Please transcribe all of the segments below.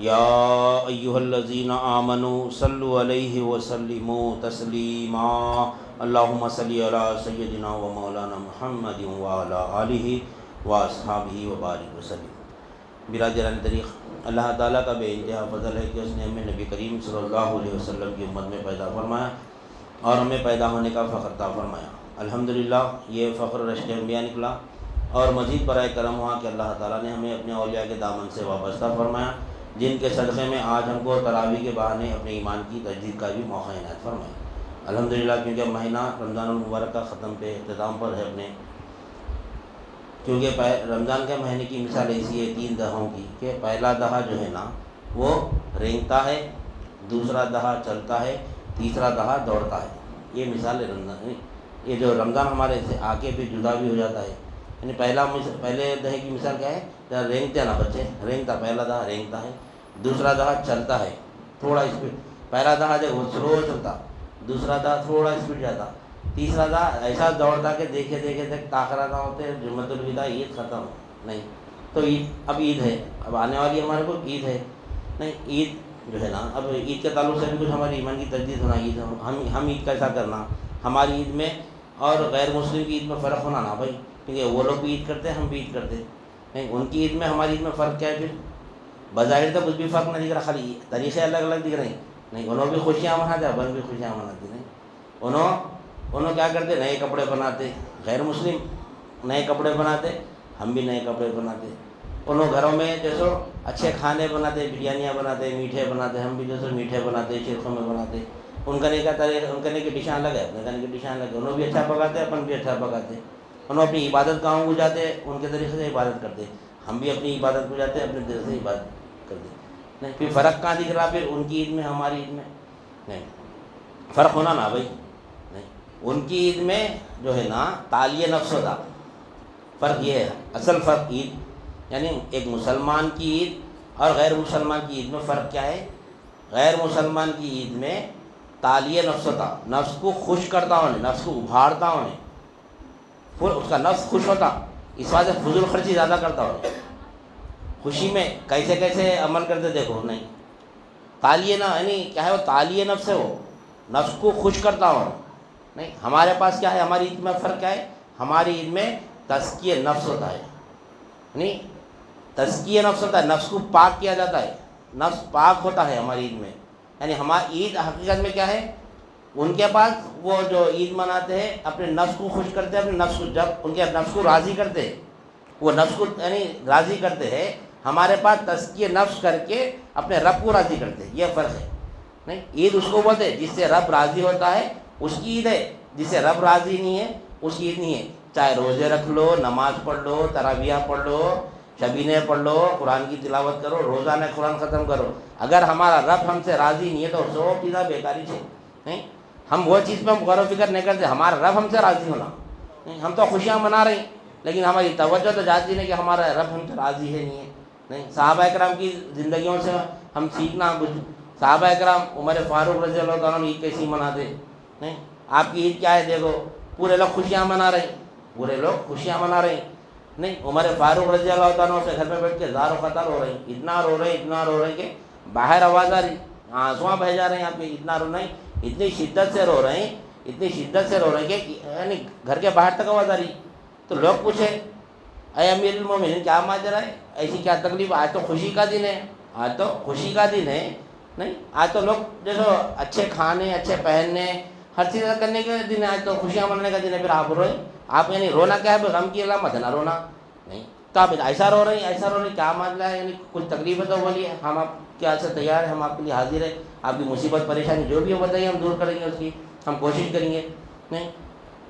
یا ایھا الذین آمنوا صلوا علیہ وسلموا تسلیما اللہم صلی علی سیدنا و مولانا محمد وعلی آلہ واصحابہ وبارک وسلم۔ برادران طریق، اللہ تعالیٰ کا بے انتہا فضل ہے کہ اس نے ہمیں نبی کریم صلی اللہ علیہ وسلم کی امت میں پیدا فرمایا اور ہمیں پیدا ہونے کا فخر عطا فرمایا۔ الحمدللہ یہ فخر رشت انبیاء نکلا، اور مزید برائے کرم ہوا کہ اللہ تعالیٰ نے ہمیں اپنے اولیاء کے دامن سے وابستہ فرمایا، جن کے صدقے میں آج ہم کو تراویح کے بہانے اپنے ایمان کی تجدید کا بھی موقع عنایت فرمایا۔ الحمدللہ، کیونکہ مہینہ رمضان المبارک کا ختم پہ اختتام پر ہے اپنے، کیونکہ رمضان کے مہینے کی مثال ایسی ہے 3 دہوں کی کہ پہلا دہا جو ہے نا وہ رینگتا ہے، دوسرا دہا چلتا ہے، تیسرا دہا دوڑتا ہے۔ یہ مثال ہے رمضان۔ یہ جو رمضان ہمارے سے آ کے پھر جدا بھی ہو جاتا ہے، یعنی پہلے دہے کی مثال کیا ہے؟ جب رینگتے ہیں نا بچے، رینگتا، پہلا دہا رینگتا ہے، دوسرا دہا چلتا ہے تھوڑا اسپیڈ، پہلا دہا جو وہ سلو چلتا، دوسرا دہا تھوڑا اسپیڈ جاتا، تیسرا دہا ایسا دوڑتا کہ دیکھے تک تاخرہ نہ ہوتے جمعۃ الوداع عید ختم نہیں۔ تو اب عید ہے، اب آنے والی ہمارے کو عید ہے نہیں، عید جو ہے نا، اب عید کے تعلق سے بھی کچھ ہماری ایمان کی تجدید ہونا، عید ہم عید کیسا کرنا، ہماری عید میں اور غیر مسلم کی عید میں فرق ہونا نا بھائی، کیونکہ وہ لوگ بھی عید کرتے ہیں، ہم بھی عید کرتے ہیں نہیں، ان کی عید میں ہماری عید میں فرق کیا ہے؟ پھر بظاہر تو کچھ بھی فرق نہیں دکھ رہا، خالی طریقے الگ الگ دکھ رہے ہیں نہیں۔ انہوں بھی خوشیاں مناتے، اپن بھی خوشیاں مناتے نہیں۔ انہوں کیا کرتے؟ نئے کپڑے بناتے، غیر مسلم نئے کپڑے بناتے، ہم بھی نئے کپڑے بناتے۔ انہوں گھروں میں جیسے اچھے کھانے بناتے، بریانیاں بناتے، میٹھے بناتے، ہم بھی جیسے میٹھے بناتے، شیرخوں میں بناتے۔ ان کرنے کا طریقہ، ان کرنے کی ڈشیں الگ ہے، اپنے کرنے کی ڈشیں الگ ہے۔ انہوں بھی اچھا پکاتے، اپن بھی اچھا پکاتے۔ انہوں اپنی عبادت گاہوں کو جاتے، ان کے طریقے سے عبادت کرتے، ہم بھی اپنی عبادت کو جاتے، اپنے طریقے سے عبادت کرتے نہیں۔ پھر فرق کہاں دکھ رہا؟ پھر ان کی عید میں ہماری عید میں نہیں، فرق ہونا نا بھائی نہیں۔ ان کی عید میں جو ہے نا تعلیہ نفس ہوتا، فرق یہ ہے، اصل فرق عید یعنی ایک مسلمان کی عید اور غیر مسلمان کی عید میں فرق کیا ہے؟ غیر مسلمان کی عید میں تعلیہ نفس ہوتا، نفس کو خوش کرتا ہوں، نفس کو ابھارتا ہوں، پھر اس کا نفس خوش ہوتا، اس وجہ سے فضول خرچی زیادہ کرتا ہوں، خوشی میں کیسے عمل کرتے دیکھو نہیں۔ تعلیہ نہ یعنی کیا ہے؟ وہ تعلیہ نفس ہے، وہ نفس کو خوش کرتا ہوں نہیں۔ ہمارے پاس کیا ہے؟ ہماری عید میں فرق کیا ہے؟ ہماری عید میں تزکیہ نفس ہوتا ہے، یعنی تزکیہ نفس ہوتا ہے، نفس کو پاک کیا جاتا ہے، نفس پاک ہوتا ہے ہماری عید میں۔ یعنی ہماری عید حقیقت میں کیا ہے؟ ان کے پاس وہ جو عید مناتے ہیں اپنے نفس کو خوش کرتے ہیں، اپنے نفس کو، جب ان کے نفس کو راضی کرتے ہیں، وہ نفس کو یعنی راضی کرتے ہیں۔ ہمارے پاس تزکیہ نفس کر کے اپنے رب کو راضی کرتے ہیں، یہ فرق ہے نہیں۔ عید اس کو بولتے ہیں جس سے رب راضی ہوتا ہے، اس کی عید ہے۔ جس سے رب راضی نہیں ہے اس کی عید نہیں ہے۔ چاہے روزے رکھ لو، نماز پڑھ لو، تراویح پڑھ لو، شبینے پڑھ لو، قرآن کی تلاوت کرو، روزانہ قرآن ختم کرو، اگر ہمارا رب ہم سے راضی نہیں ہے تو سب چیزیں بیکاری سے نہیں۔ ہم وہ چیز پہ غور و فکر نہیں کرتے، ہمارا رب ہم سے راضی ہونا نہیں۔ ہم تو خوشیاں منا رہے ہیں لیکن ہماری توجہ تو جاتی نہیں کہ ہمارا رب ہم سے راضی ہے نہیں ہے نہیں۔ صحابہ اکرام کی زندگیوں سے ہم سیکھنا کچھ۔ صحابہ اکرام، عمر فاروق رضی اللہ تعالیٰ عنہ عید کیسی مناتے نہیں۔ آپ کی عید کیا ہے؟ دیکھو پورے لوگ خوشیاں منا رہے ہیں، پورے لوگ خوشیاں منا رہے ہیں نہیں۔ عمر فاروق رضی اللہ تعالیٰ عنہ سے گھر پہ بیٹھ کے زار و قطار ہو رہے ہیں، اتنا رو رہے ہیں کہ باہر آواز آ رہی، آنسواں بہہ جا رہے ہیں آپ کے، اتنا رو نہیں، اتنی شدت سے رو رہے ہیں، اتنی شدت سے رو رہے ہیں کہ یعنی گھر کے باہر تک آواز آ رہی۔ تو لوگ پوچھے اے امیر المومنین کیا ماجرا ہے، ایسی کیا تکلیف؟ آج تو خوشی کا دن ہے، آج تو خوشی کا دن ہے نہیں۔ آج تو لوگ جیسے اچھے کھانے، اچھے پہننے، ہر چیز کرنے کے دن ہے، آج تو خوشیاں منانے کا دن ہے، پھر آپ روئیں؟ آپ یعنی رونا کیا ہے؟ غم کی علامت ہے نا رونا نہیں۔ تو آپ ایسا رو رہے ہیں، ایسا رو رہے ہیں، کیا معاملہ ہے؟ یعنی کچھ تکلیف ہے تو بولیے، ہم آپ کے حال سے تیار ہیں، ہم آپ کے لیے حاضر ہیں، آپ کی مصیبت پریشانی جو بھی ہو بتائیے، ہم دور کریں گے، اس کی ہم کوشش کریں گے نہیں۔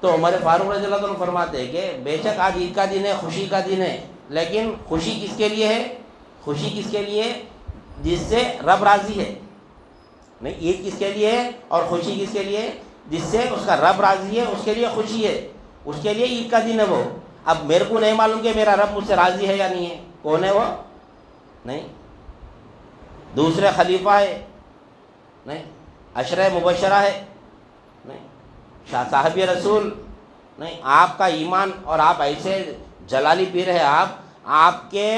تو عمر فاروق رضی اللہ عنہ فرماتے ہیں کہ بے شک آج عید کا دن ہے، خوشی کا دن ہے، لیکن خوشی کس کے لیے ہے؟ خوشی کس کے لیے؟ جس سے رب راضی ہے نہیں۔ عید کس کے لیے ہے اور خوشی کس کے لیے؟ جس سے اس کا رب راضی ہے، اس کے لیے خوشی ہے، اس کے لیے عید کا دن ہے وہ۔ اب میرے کو نہیں معلوم کہ میرا رب مجھ سے راضی ہے یا نہیں ہے، کون ہے وہ نہیں؟ دوسرے خلیفہ ہے نہیں، عشرہ مبشرہ ہے نہیں، صحابی رسول نہیں۔ آپ کا ایمان اور آپ ایسے جلالی پیر ہے، آپ کے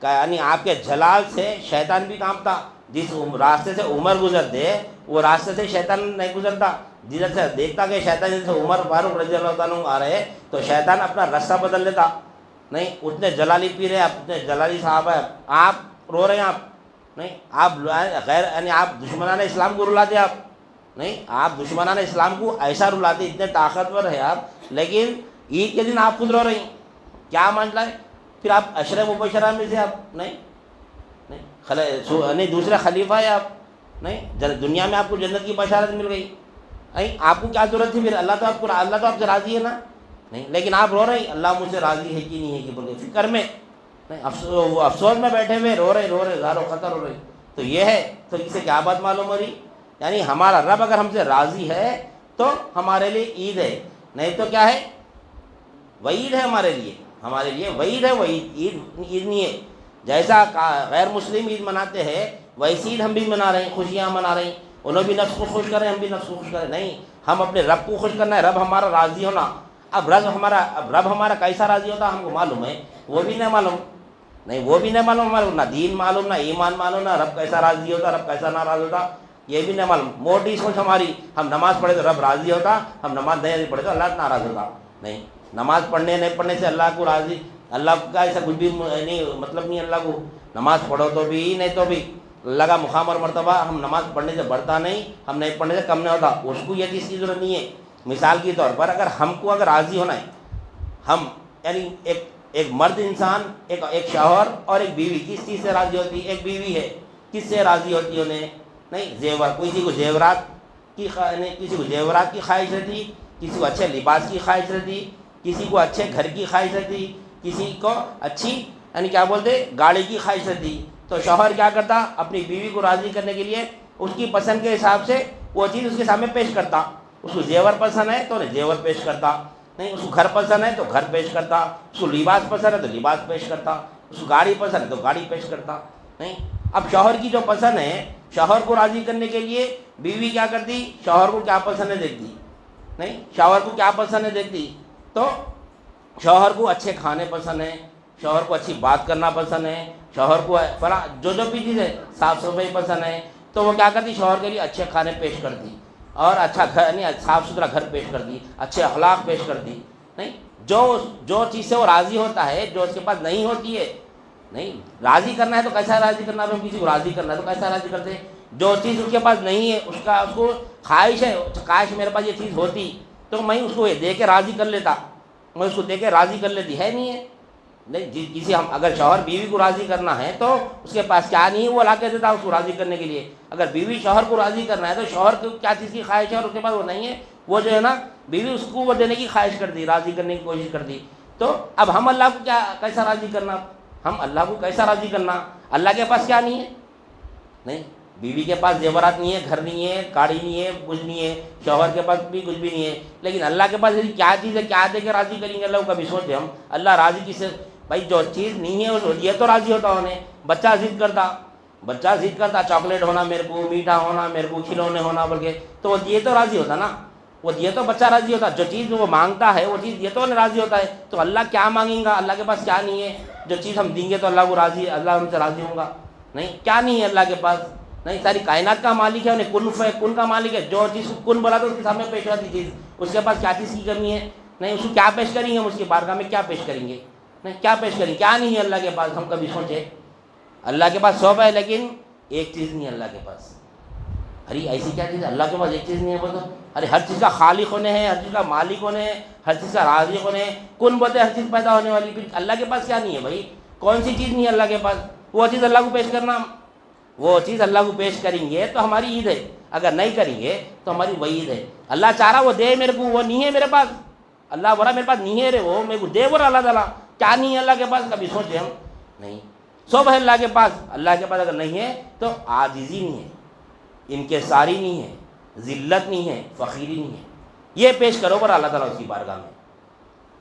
یعنی آپ کے جلال سے شیطان بھی کانپتا. جس راستے سے عمر گزرتے وہ راستے سے شیطان نہیں گزرتا. جدھر سے دیکھتا کہ شیطان جیسے عمر فاروق رضی اللہ تعالیٰ عنہ آ رہے تو شیطان اپنا راستہ بدل لیتا. نہیں اتنے جلالی پی رہے آپ, اتنے جلالی صاحب ہے, آپ رو رہے ہیں, آپ نہیں, آپ غیر یعنی آپ دشمنان اسلام کو رلاتے, آپ نہیں, آپ دشمنان اسلام کو ایسا رلاتے, اتنے طاقتور ہے آپ, لیکن عید کے دن آپ خود رو رہی ہیں. کیا مسئلہ ہے؟ پھر آپ عشرہ مبشرہ میں سے آپ نہیں نہیں دوسرے خلیفہ ہے آپ نہیں, دنیا میں آپ کو جنت کی بشارت مل گئی. نہیں آپ کو کیا ضرورت تھی پھر؟ اللہ تو آپ سے راضی ہے نا. نہیں لیکن آپ رو رہے ہیں اللہ مجھ سے راضی ہے کہ نہیں ہے کہ بولے فکر میں نہیں, افسوس میں بیٹھے ہوئے رو رہے زارو خطر ہو رہے. تو یہ ہے, تو اس سے کیا بات معلوم ہو رہی؟ یعنی ہمارا رب اگر ہم سے راضی ہے تو ہمارے لیے عید ہے, نہیں تو کیا ہے؟ وعید ہے ہمارے لیے وعید ہے, وعید عید نہیں ہے. جیسا غیر مسلم عید مناتے ہیں ویسی عید ہم بھی منا رہے ہیں, خوشیاں منا رہے ہیں. انہوں بھی نفس کو خوش کریں, ہم بھی نفس کو خوش کریں. نہیں, ہم اپنے رب کو خوش کرنا ہے, رب ہمارا راضی ہونا. اب رب ہمارا کیسا راضی ہوتا ہم کو معلوم ہے؟ وہ بھی نہیں معلوم. نہیں وہ بھی نہیں معلوم ہمارے کو, نہ دین معلوم, نہ ایمان معلوم, نہ رب کیسا راضی ہوتا, رب کیسا ناراض ہوتا, یہ بھی نہیں معلوم. موٹی سوچ ہماری, ہم نماز پڑھے تو رب راضی ہوتا, ہم نماز نہیں پڑھے تو اللہ ناراض ہوتا. نہیں, نماز پڑھنے نہیں پڑھنے سے اللہ کو راضی, اللہ کا ایسا کچھ بھی نہیں مطلب نہیں. اللہ کو نماز پڑھو تو بھی نہیں تو بھی اللہ کا مقام اور مرتبہ ہم نماز پڑھنے سے بڑھتا نہیں, ہم نہیں پڑھنے سے کم نہیں ہوتا. اس کو یہ چیز کی ضرورت نہیں ہے. مثال کے طور پر اگر ہم کو اگر راضی ہونا ہے, ہم یعنی ایک مرد انسان, ایک شوہر اور ایک بیوی کس چیز سے راضی ہوتی ہے؟ ایک بیوی ہے, کس سے راضی ہوتی ہے انہیں؟ نہیں زیور, کسی کو زیورات کی کسی کو زیورات کی خواہش رہتی, کسی کو اچھے لباس کی خواہش رہتی, کسی کو اچھے گھر کی خواہش رہتی, کسی کو اچھی یعنی کیا بولتے گاڑی کی خواہش رہتی. تو شوہر کیا کرتا؟ اپنی بیوی کو راضی کرنے کے لیے اس کی پسند کے حساب سے وہ چیز اس کے سامنے پیش کرتا. اس کو زیور پسند ہے تو انہیں زیور پیش کرتا, نہیں اس کو گھر پسند ہے تو گھر پیش کرتا, اس کو لباس پسند ہے تو لباس پیش کرتا, اس کو گاڑی پسند ہے تو گاڑی پیش کرتا. نہیں, اب شوہر کی جو پسند ہے, شوہر کو راضی کرنے کے لیے بیوی کیا کرتی؟ شوہر کو کیا پسند ہے دیکھتی. نہیں شوہر کو کیا پسند ہے دیکھتی. تو شوہر کو اچھے کھانے پسند ہیں, شوہر کو اچھی بات کرنا پسند ہے, شوہر کو جو بھی چیز ہے صاف صفائی پسند ہے, تو وہ کیا کرتی؟ شوہر کے لیے اچھے کھانے پیش کرتی اور اچھا گھر یعنی صاف ستھرا گھر پیش کرتی, اچھے اخلاق پیش کرتی. نہیں جو چیز سے وہ راضی ہوتا ہے, جو اس کے پاس نہیں ہوتی ہے, نہیں راضی کرنا ہے تو کیسا راضی کرنا ہے؟ ہم کسی کو راضی کرنا ہے تو کیسا راضی کرتے ہیں؟ جو چیز اس کے پاس نہیں ہے, اس کو خواہش ہے, کاش میرے پاس یہ چیز ہوتی تو میں اس کو یہ دے کے راضی کر لیتا, میں اس کو دے کے راضی کر لیتی. ہے نہیں ہے. نہیں کسی ہم اگر شوہر بیوی کو راضی کرنا ہے تو اس کے پاس کیا نہیں ہے وہ لا کے دیتا اس کو راضی کرنے کے لیے. اگر بیوی شوہر کو راضی کرنا ہے تو شوہر کو کیا چیز کی خواہش ہے اور اس کے پاس وہ نہیں ہے, وہ جو ہے نا بیوی اس کو وہ دینے کی خواہش کرتی, راضی کرنے کی کوشش کرتی. تو اب ہم اللہ کو کیسا راضی کرنا؟ ہم اللہ کو کیسا راضی کرنا؟ اللہ کے پاس کیا نہیں ہے؟ نہیں بیوی کے پاس زیورات نہیں ہے, گھر نہیں ہے, گاڑی نہیں ہے, کچھ نہیں ہے, شوہر کے پاس بھی کچھ بھی نہیں ہے, لیکن اللہ کے پاس کیا چیز ہے, کیا دے کے راضی کریں گے اللہ کو؟ کبھی سوچے ہم اللہ راضی کس سے؟ بھائی جو چیز نہیں ہے یہ تو راضی ہوتا انہیں. بچہ ضد کرتا چاکلیٹ ہونا میرے کو, میٹھا ہونا میرے کو, کھلونے ہونا بول کے, تو یہ تو راضی ہوتا نا, وہ یہ تو بچہ راضی ہوتا. جو چیز وہ مانگتا ہے وہ چیز یہ تو راضی ہوتا ہے. تو اللہ کیا مانگیں گا؟ اللہ کے پاس کیا نہیں ہے جو چیز ہم دیں گے تو اللہ کو راضی, اللہ ہم سے راضی ہوگا؟ نہیں, کیا نہیں ہے اللہ کے پاس. نہیں ساری کائنات کا مالک ہے, انہیں کن کا مالک ہے. جو چیز کن بولا تو اس کے سامنے پیش ہوتی چیز, اس کے پاس کیا چیز کی کمی ہے؟ نہیں, اس کو کیا پیش کریں گے؟ ہم اس کی بارگاہ میں کیا پیش کریں گے؟ نہیں کیا پیش کریں؟ کیا نہیں ہے اللہ کے پاس؟ ہم کبھی سوچے اللہ کے پاس سب ہے لیکن ایک چیز نہیں ہے اللہ کے پاس. ارے ایسی کیا چیز ہے اللہ کے پاس ایک چیز نہیں ہے بولتا؟ ارے ہر چیز کا خالق ہونے ہیں, ہر چیز کا مالک ہونے ہیں, ہر چیز کا رازق ہونے ہیں, کن بولتے ہر چیز پیدا ہونے والی. پھر اللہ کے پاس کیا نہیں ہے بھائی؟ کون سی چیز نہیں ہے اللہ کے پاس؟ وہ چیز اللہ کو پیش کرنا, وہ چیز اللہ کو پیش کریں گے تو ہماری عید ہے, اگر نہیں کریں گے تو ہماری وعید ہے. اللہ چاہ رہا وہ دے میرے کو, وہ نہیں ہے میرے پاس. اللہ بولا میرے پاس نہیں ہے رے, وہ میرے کو دے بولا اللہ تعالیٰ. کیا نہیں ہے اللہ کے پاس؟ کبھی سوچے ہم نہیں. سب ہے اللہ کے پاس. اللہ کے پاس اگر نہیں ہے تو عاجزی نہیں ہے, انکساری نہیں ہے, ذلت نہیں ہے, فقیری نہیں ہے. یہ پیش کرو پر اللہ تعالیٰ اس کی بارگاہ میں.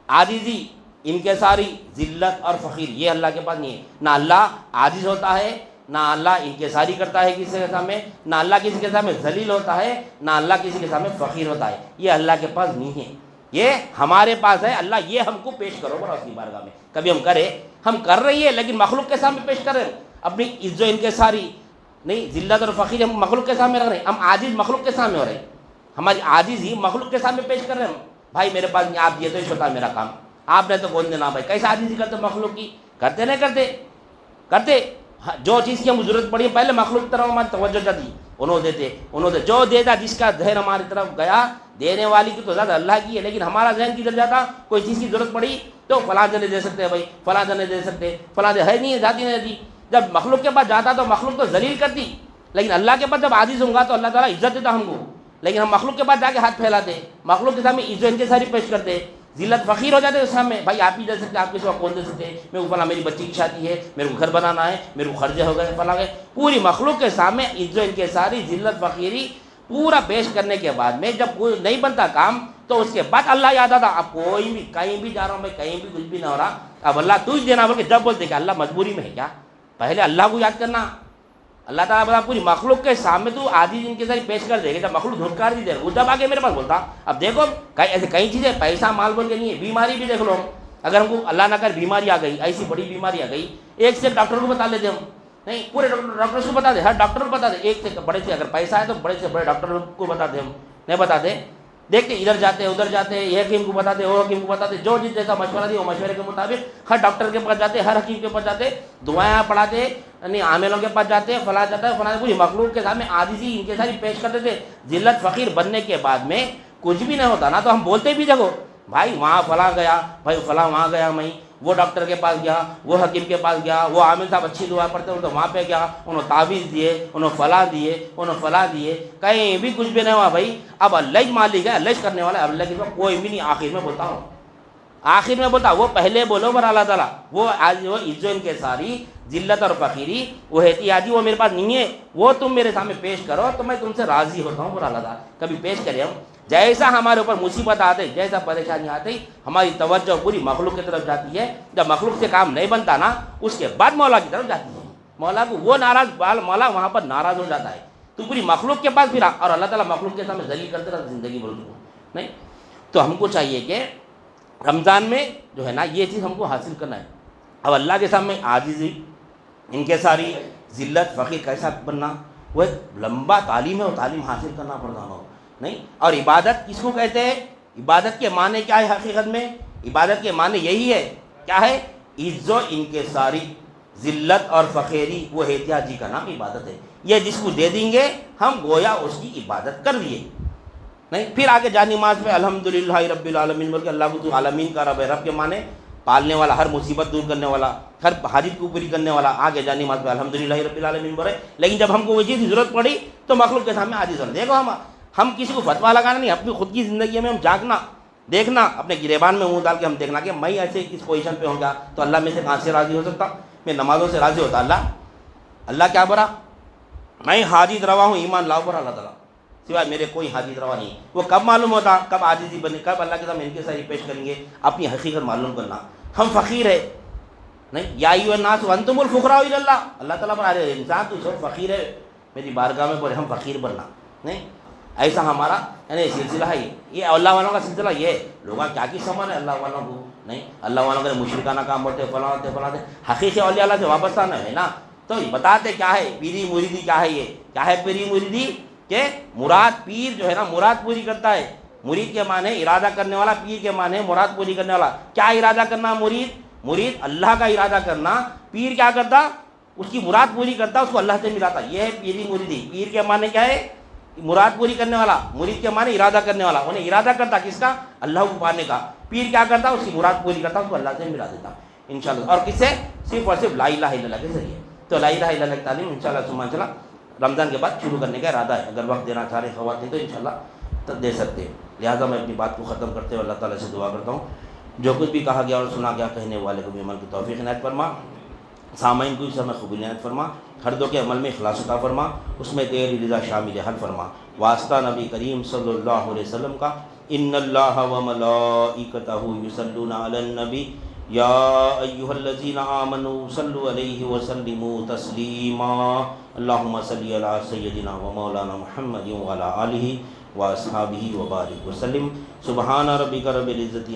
عاجزی, انکساری, ذلت اور فقیر یہ اللہ کے پاس نہیں ہے. نہ اللہ عاجز ہوتا ہے, نہ اللہ انکساری کرتا ہے کسی کے سامنے, نہ اللہ کسی کے سامنے ذلیل ہوتا ہے, نہ اللہ کسی کے سامنے فقیر ہوتا ہے. یہ اللہ کے پاس نہیں ہے. یہ ہمارے پاس ہے، اللہ یہ ہم کو پیش کرو برا اس کی بارگاہ میں. کبھی ہم کرے، ہم کر رہی ہے لیکن مخلوق کے سامنے پیش کر رہے ہیں اپنی عزت و انکساری نہیں، ذلت اور فقیر ہم مخلوق کے سامنے رکھ رہے ہیں. ہم عاجز مخلوق کے سامنے ہو رہے ہیں، ہماری عاجز ہی مخلوق کے سامنے پیش کر رہے ہیں. بھائی میرے پاس نہیں، آپ دیے تو ہی ہوتا میرا کام، آپ نے تو کون دینا. بھائی کیسے عاجزی کرتے مخلوق کی؟ کرتے نہیں کرتے. جو چیز کی ہم ضرورت پڑی پہلے مخلوق کی طرف ہماری توجہ جاتی، انہوں دیتے جو دیتا، جس کا ذہن ہماری طرف گیا دینے والی کی تو زیادہ اللہ کی ہے، لیکن ہمارا ذہن کدھر جاتا؟ کوئی چیز کی ضرورت پڑی تو فلاں جنے دے سکتے ہیں، بھائی فلاں جنے دے سکتے، فلاں ہے نہیں ہے، جاتی نہیں جاتی. جب مخلوق کے پاس جاتا تو مخلوق تو ذلیل کرتی، لیکن اللہ کے پاس جب عاجز ہوں گا تو اللہ تعالیٰ عزت دیتا ہم کو. لیکن ہم مخلوق کے پاس جا کے ہاتھ پھیلاتے، مخلوق کے سامنے عزت کے ساری پیش کرتے، ذلت فقیر ہو جاتے اس سامنے. بھائی آپ ہی دے سکتے، آپ کے سوا کون دے سکتے؟ میں فلاں میری بچی کی شادی ہے، میرے کو گھر بنانا ہے، میرے کو خرچے ہو گئے فلاں گئے. پوری مخلوق کے سامنے عزت کے ساری ذلت فقیری پورا پیش کرنے کے بعد میں جب کوئی نہیں بنتا کام تو اس کے بعد اللہ یاد آتا. اب کوئی بھی کہیں بھی جا رہا ہوں میں، کہیں بھی کچھ بھی نہ ہو رہا، اب اللہ تو ہی دینا. بلکہ جب بولتے کہ اللہ مجبوری میں ہے کیا، پہلے اللہ کو یاد کرنا. اللہ تعالیٰ بتا پوری مخلوق کے سامنے تو عاجز ان کے ساتھ پیش کر دے گا. جب مخلوق دھنکار دی دے گا، وہ جب آگے میرے پاس بولتا اب دیکھو ایسے کئی چیزیں پیسہ مال بول کے نہیں ہے، بیماری بھی دیکھ لو. اگر ہم کو اللہ نہ کر بیماری آ گئی، ایسی بڑی بیماری آ گئی، ایک سے ڈاکٹر کو بتا لیتے ہم نہیں، پورے ڈاکٹر کو بتا دے، ہر ڈاکٹر کو بتا دے. ایک سے بڑے سے اگر پیسہ ہے تو بڑے سے بڑے ڈاکٹر کو بتا دے، ہم نہیں بتاتے. دیکھتے ادھر جاتے ادھر جاتے، یہ حکیم کو بتاتے وہ حکیم کو بتاتے، جو جس جیسا مشورہ دی وہ مشورے کے مطابق ہر ڈاکٹر کے پاس جاتے، ہر حکیم کے پاس جاتے، دعائیں پڑھاتے، یعنی عاملوں کے پاس جاتے، فلاں جاتا ہے فلاں. پوری مخلوق کے سامنے عاجزی ان کے ساری پیش کرتے تھے. ذلت فقیر بننے کے بعد میں کچھ بھی نہیں ہوتا نا تو ہم بولتے بھی دیکھو بھائی وہاں فلاں گیا، بھائی فلاں وہاں گیا، میں وہ ڈاکٹر کے پاس گیا، وہ حکیم کے پاس گیا، وہ عامل صاحب اچھی دعا پڑھتے ہیں تو وہاں پہ گیا، انہوں تعویذ دیے، انہوں فلاں دیے، انہوں فلاں دیے، کہیں بھی کچھ بھی نہیں ہوا. بھائی اب اللہ ہی مالک ہے، اللہ ہی کرنے والا ہے، اللہ کے سوا کوئی بھی نہیں. آخر میں بولتا ہوں، آخر میں بولتا وہ پہلے بولو پر اللہ تعالیٰ وہ آج وہ عزت کے ساری ذلت اور فقیری وہ احتیاجی وہ میرے پاس نہیں ہے، وہ تم میرے سامنے پیش کرو تو میں تم سے راضی ہوتا ہوں پر اللہ تعالیٰ. کبھی پیش کرے ہم جیسا ہمارے اوپر مصیبت آتے، جیسا پریشانی آتی، ہماری توجہ پوری مخلوق کی طرف جاتی ہے. جب مخلوق سے کام نہیں بنتا نا اس کے بعد مولا کی طرف جاتی ہے. مولا کو وہ ناراض مولا وہاں پر ناراض ہو جاتا ہے. تو پوری مخلوق کے پاس پھرا اور اللہ تعالیٰ مخلوق کے سامنے ذلیل کرتے رہتا زندگی بھر کو نہیں. تو ہم کو چاہیے کہ رمضان میں جو ہے نا یہ چیز ہم کو حاصل کرنا ہے. اب اللہ کے سامنے عاجزی ان کے ساری ذلت فقیر کیسا بننا، وہ ایک لمبا تعلیم ہے، وہ تعلیم حاصل کرنا پڑتا ہو نہیں. اور عبادت کس کو کہتے ہیں؟ عبادت کے معنی کیا ہے حقیقت میں؟ عبادت کے معنی یہی ہے، کیا ہے؟ عزت و انکساری ذلت اور فقیری وہ احتیاجی کا نام عبادت ہے. یہ جس کو دے دیں گے ہم گویا اس کی عبادت کر دیے نہیں. پھر آگے جا نماز میں الحمدللہ رب العالمین بول کے اللہ تو عالمین کا رب ہے. رب کے معنی پالنے والا، ہر مصیبت دور کرنے والا، ہر حاجت کو پوری کرنے والا. آگے جا نماز میں الحمدللہ رب العالمین بولے. لیکن جب ہم کو وہ چیز کی ضرورت پڑی تو مخلوق کے سامنے عاجز ہونا. دیکھو ہم کسی کو فتوا لگانا نہیں، اپنی خود کی زندگی میں ہم جاگنا، دیکھنا، اپنے گریبان میں منہ ڈال کے ہم دیکھنا کہ میں ایسے اس پوزیشن پہ ہوں گا تو اللہ میں سے کہاں سے راضی ہو سکتا؟ میں نمازوں سے راضی ہوتا اللہ کیا برا؟ میں حاجت روا ہوں، ایمان لاؤ پر اللہ تعالیٰ سوائے میرے کوئی حاجت روا نہیں. وہ کب معلوم ہوتا؟ کب عاجزی بنے، کب اللہ کے سامنے ان کے ساری پیش کریں گے. اپنی حقیقت معلوم کرنا ہم فقیر ہے نہیں. یا ایھا الناس وانتم الفقراء الی اللہ، اللہ تعالیٰ پر آرہے انسان تو سب فقیر ہے میری بارگاہ میں، بولے ہم فقیر بننا نہیں. ایسا ہمارا یعنی سلسلہ ہے. یہ اللہ والوں کا سلسلہ یہ ہے. لوگ کیا کی سمجھ ہے اللہ والوں کو نہیں. اللہ والوں کے مشرکانہ کام ہوتے فلاں ہوتے فلاں ہوتے. حقیقی اولیاء اللہ سے واپس آنا ہے نا. تو بتاتے کیا ہے پیری مریدی کیا ہے. یہ کیا ہے پیری مریدی؟ کہ مراد پیر جو ہے نا مراد پوری کرتا ہے. مرید کے معنی ارادہ کرنے والا، پیر کے معنی مراد پوری کرنے والا. کیا ارادہ کرنا؟ مرید اللہ کا ارادہ کرنا. پیر کیا کرتا؟ اس کی مراد پوری کرتا، اس کو اللہ سے ملاتا. یہ ہے پیری مریدی. پیر کے معنی کیا ہے؟ مراد پوری کرنے والا. مرید کے معنی ارادہ کرنے والا. انہیں ارادہ کرتا کس کا؟ اللہ کو پانے کا. پیر کیا کرتا؟ اس کی مراد پوری کرتا، اس کو اللہ سے ملا دیتا انشاءاللہ. اور کس سے؟ صرف اور صرف لا الہ الا اللہ کے ذریعے. تو لا الہ الا اللہ کی تعلیم انشاءاللہ ثم انشاءاللہ رمضان کے بعد شروع کرنے کا ارادہ ہے. اگر وقت دینا چاہ رہے خواتین تو انشاءاللہ دے سکتے ہیں. لہٰذا میں اپنی بات کو ختم کرتے ہوئے اللہ تعالیٰ سے دعا کرتا ہوں جو کچھ بھی کہا گیا اور سنا گیا کہنے والے کو بھی عمل کی توفیق عنایت فرما. سامعین کو اس ہمیں قبول عنایت فرما. ہر دو کے عمل میں اخلاص عطا فرما. اس میں تیری رضا شامل حل فرما. واسطہ نبی کریم صلی اللہ علیہ وسلم کا. ان اللہ و ملائکتہ یصلون علی النبی یا ایھا الذین آمنوا صلوا علیہ وسلموا تسلیما. اللہم صلی علی سیدنا و مولانا محمد وعلی آلہ واصحابہ وبارک وسلم۔ سبحان ربک رب العزت